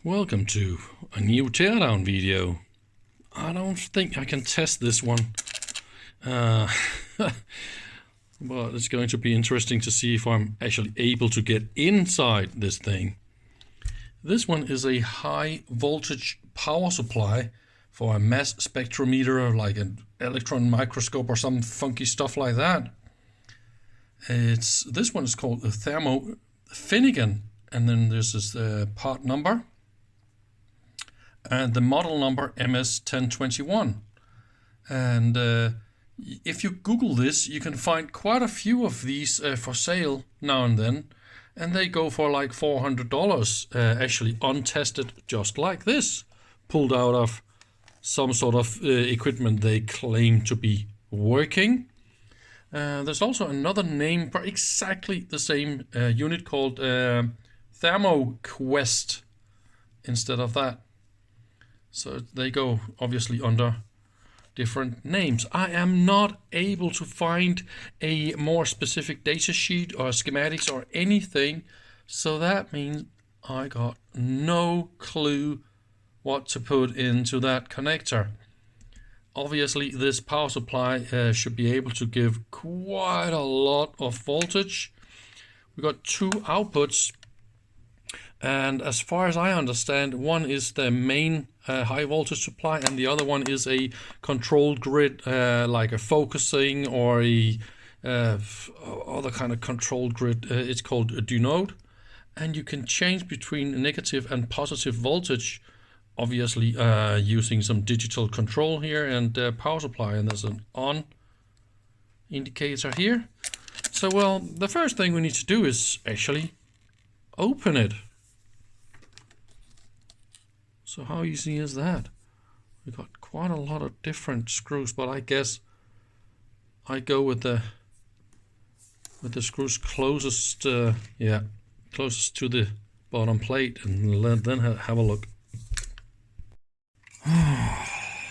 Welcome to a new teardown video. I don't think I can test this one. But it's going to be interesting to see if I'm actually able to get inside this thing. This one is a high voltage power supply for a mass spectrometer, like an electron microscope or some funky stuff like that. This one is called the Thermo Finnigan, and then this is the part number and the model number MS1021. And if you Google this, you can find quite a few of these for sale now and then, and they go for like $400, actually untested, just like this, pulled out of some sort of equipment they claim to be working. There's also another name for exactly the same unit called Thermo Quest instead of that. So they go obviously under different names. I am not able to find a more specific data sheet or schematics or anything, so that means I got no clue what to put into that connector. Obviously this power supply should be able to give quite a lot of voltage. We got two outputs, and as far as I understand, one is the main high voltage supply and the other one is a controlled grid, like a focusing or a other kind of controlled grid. It's called a dynode, and you can change between negative and positive voltage, obviously using some digital control here and power supply, and there's an on indicator here. So well, the first thing we need to do is actually open it. So how easy is that? We got quite a lot of different screws, but I guess I go with the screws closest, closest to the bottom plate, and then have a look.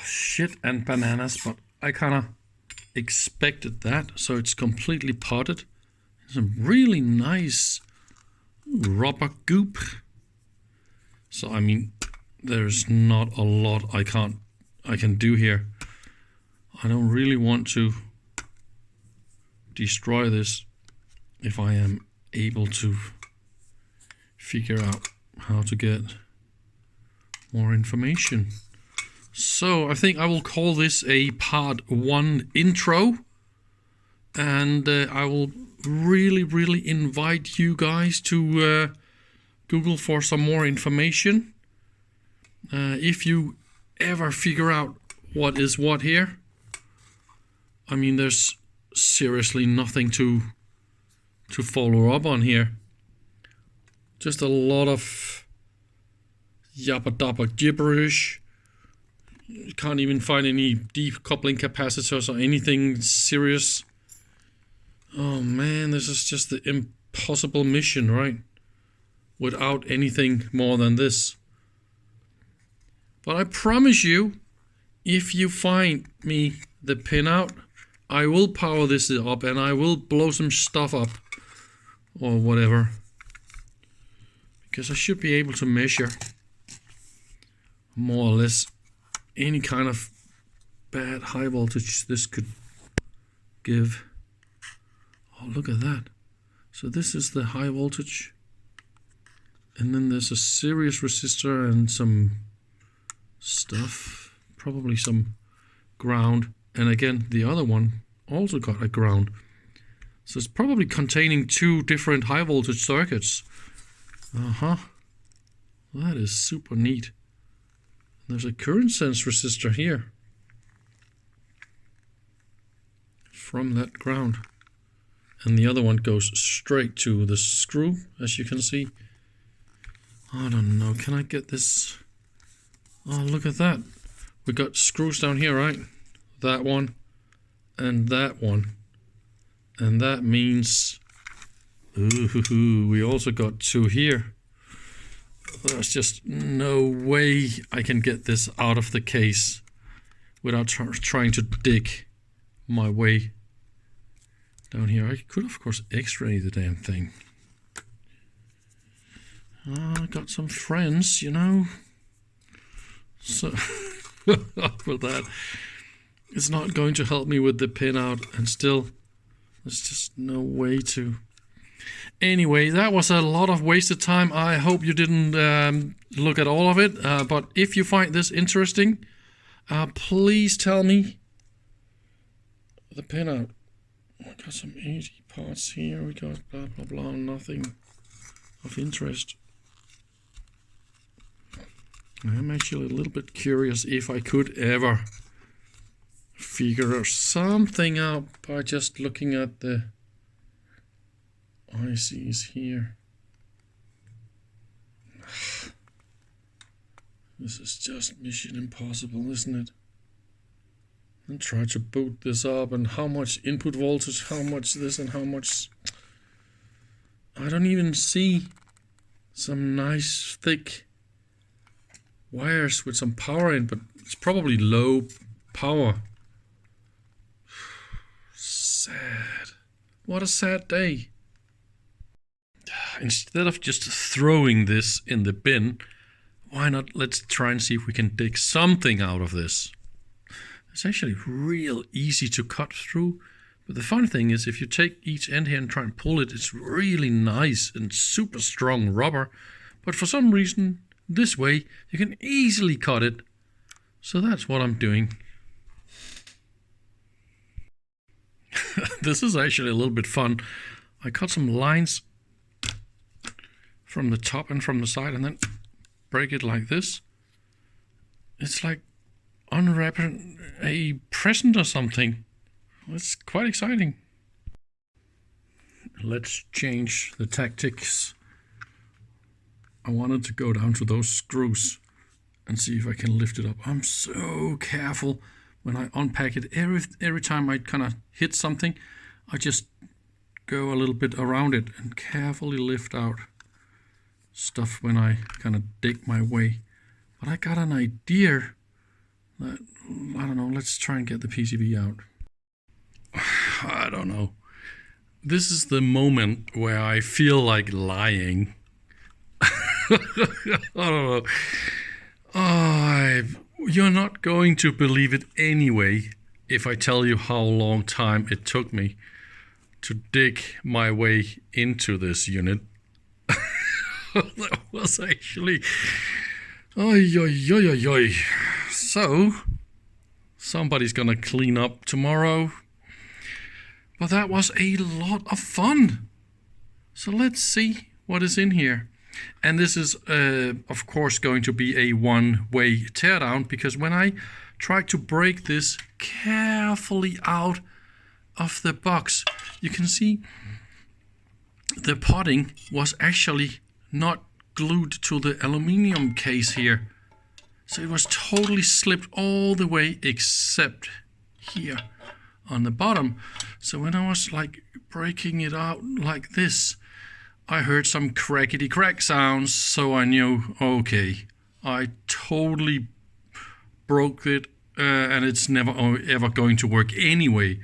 Shit and bananas, but I kind of expected that. So it's completely potted. Some really nice rubber goop. So I mean, there's not a lot I can do here. I don't really want to destroy this if I am able to figure out how to get more information. So I think I will call this a part 1 intro, and I will really invite you guys to Google for some more information. If you ever figure out what is what here, I mean, there's seriously nothing to follow up on here. Just a lot of yappa dabba gibberish. You can't even find any deep coupling capacitors or anything serious. Oh man, this is just the impossible mission, right? Without anything more than this. But I promise you, if you find me the pinout, I will power this up and I will blow some stuff up or whatever. Because I should be able to measure more or less any kind of bad high voltage this could give. Oh, look at that. So this is the high voltage. And then there's a series resistor and some stuff, probably some ground, and again the other one also got a ground, so it's probably containing two different high voltage circuits. That is super neat. There's a current sense resistor here from that ground, and the other one goes straight to the screw, as you can see. I don't know, can I get this? Oh, look at that. We got screws down here, right? That one and that one. And that means, ooh, we also got two here. There's just no way I can get this out of the case without trying to dig my way down here. I could, of course, x-ray the damn thing. I got some friends, you know. So for that, it's not going to help me with the pinout, and still, there's just no way to. Anyway, that was a lot of wasted time. I hope you didn't look at all of it, but if you find this interesting, please tell me. The pinout. I got some 80 parts here. We got blah blah blah. Nothing of interest. I'm actually a little bit curious if I could ever figure something out by just looking at the ICs here. This is just mission impossible, isn't it? And try to boot this up, and how much input voltage, how much this and how much. I don't even see some nice thick wires with some power in, but it's probably low power. Sad. What a sad day. Instead of just throwing this in the bin, why not let's try and see if we can dig something out of this. It's actually real easy to cut through, but the fun thing is if you take each end here and try and pull it, it's really nice and super strong rubber, but for some reason this way you can easily cut it. So that's what I'm doing. This is actually a little bit fun. I cut some lines from the top and from the side and then break it like this. It's like unwrapping a present or something. It's quite exciting. Let's change the tactics. I wanted to go down to those screws and see if I can lift it up. I'm so careful when I unpack it. Every time I kind of hit something, I just go a little bit around it and carefully lift out stuff when I kind of dig my way. But I got an idea that, I don't know, let's try and get the PCB out. I don't know. This is the moment where I feel like lying. I don't know. You're not going to believe it anyway if I tell you how long time it took me to dig my way into this unit. That was actually... Oy, oy, oy, oy, oy. So, somebody's gonna clean up tomorrow. But that was a lot of fun. So let's see what is in here. And this is, of course, going to be a one-way teardown, because when I tried to break this carefully out of the box, you can see the potting was actually not glued to the aluminium case here. So it was totally slipped all the way except here on the bottom. So when I was like breaking it out like this, I heard some crackety crack sounds, so I knew, okay, I totally broke it and it's never ever going to work anyway.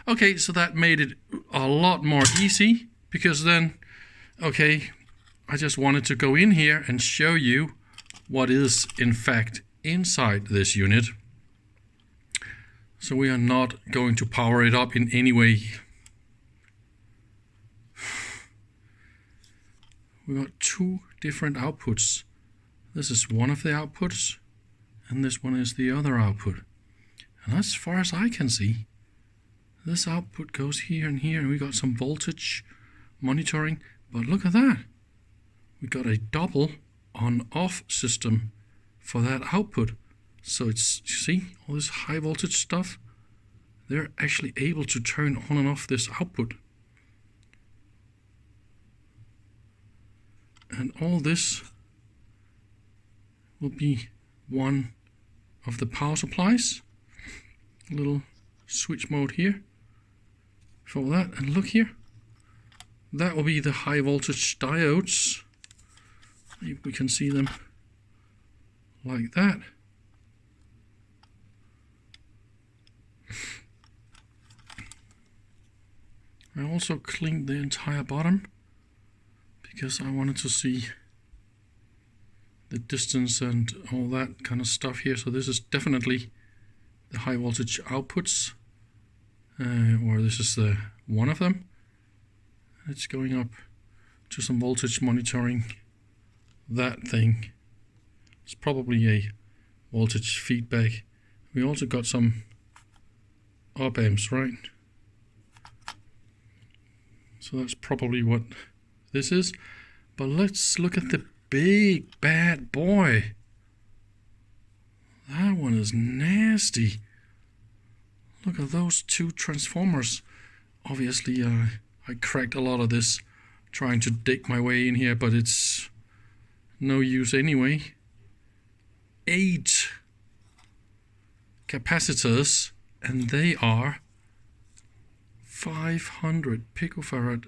Okay, so that made it a lot more easy, because then, okay, I just wanted to go in here and show you what is in fact inside this unit. So we are not going to power it up in any way. We got two different outputs. This is one of the outputs, and this one is the other output. And as far as I can see, this output goes here and here, and we got some voltage monitoring. But look at that. We got a double on-off system for that output. So it's, you see, all this high voltage stuff, they're actually able to turn on and off this output. And all this will be one of the power supplies. A little switch mode here for that. And look here, that will be the high voltage diodes. Maybe we can see them like that. I also cleaned the entire bottom because I wanted to see the distance and all that kind of stuff here. So this is definitely the high voltage outputs, or this is the one of them. It's going up to some voltage monitoring. That thing, it's probably a voltage feedback. We also got some op amps, right? So that's probably what this is. But let's look at the big bad boy. That one is nasty. Look at those two transformers. Obviously, I cracked a lot of this trying to dig my way in here, but it's no use anyway. 8 capacitors, and they are 500 picofarad,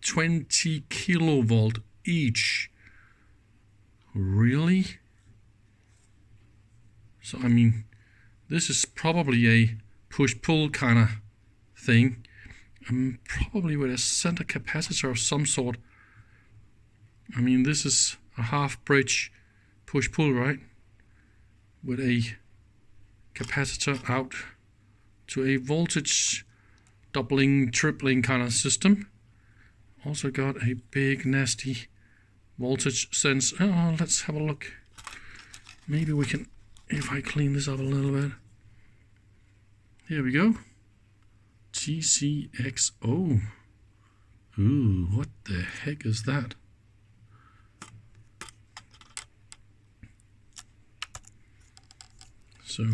20 kilovolt each. Really? So I mean, this is probably a push-pull kind of thing. Probably with a center capacitor of some sort. I mean, this is a half bridge push-pull, right? With a capacitor out to a voltage doubling, tripling kind of system. Also got a big nasty voltage sense. Oh, let's have a look. Maybe we can, if I clean this up a little bit. Here we go. TCXO. Ooh, what the heck is that? So,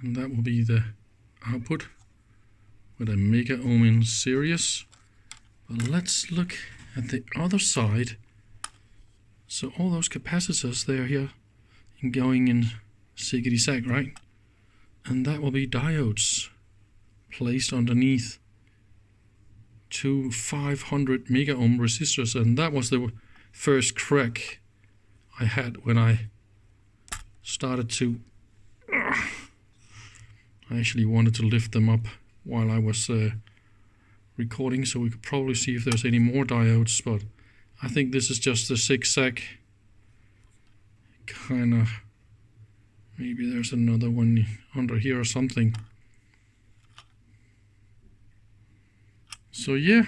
and that will be the output with a mega ohm in series. But let's look at the other side. So all those capacitors, they are here and going in siggity-sag, right? And that will be diodes placed underneath 2 500 mega ohm resistors, and that was the first crack I had when I started to I actually wanted to lift them up while I was recording, so we could probably see if there's any more diodes, but I think this is just the zigzag kind of. Maybe there's another one under here or something. So yeah,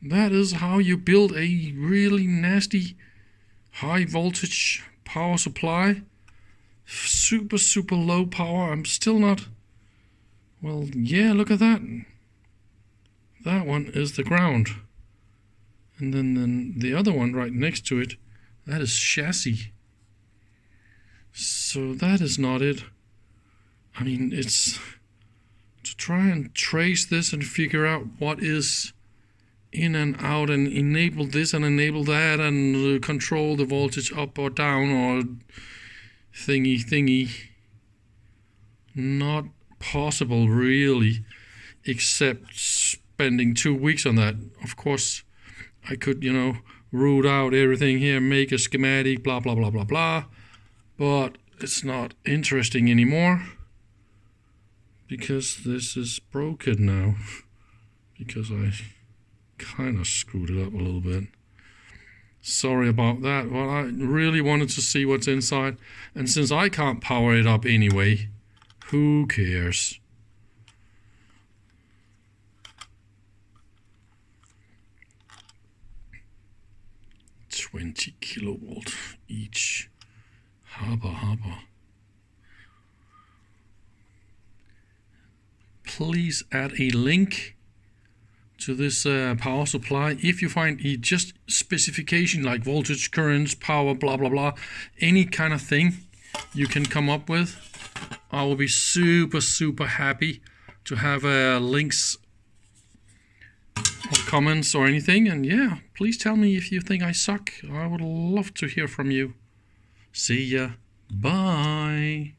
that is how you build a really nasty high voltage power supply. Super low power. I'm still not, well, yeah, look at that. That one is the ground. And then the other one right next to it, that is chassis. So that is not it. I mean, it's to try and trace this and figure out what is in and out and enable this and enable that and control the voltage up or down or thingy. Not possible really, except spending 2 weeks on that. Of course, I could, root out everything here, make a schematic, blah, blah, blah, blah, blah. But it's not interesting anymore because this is broken now, because I kind of screwed it up a little bit. Sorry about that. Well, I really wanted to see what's inside, and since I can't power it up anyway, who cares? $20 kilovolt each. Harbor. Please add a link to this power supply if you find just specification like voltage, currents, power, blah blah blah, any kind of thing you can come up with. I will be super happy to have links or comments or anything. And yeah, please tell me if you think I suck. I would love to hear from you. See ya. Bye.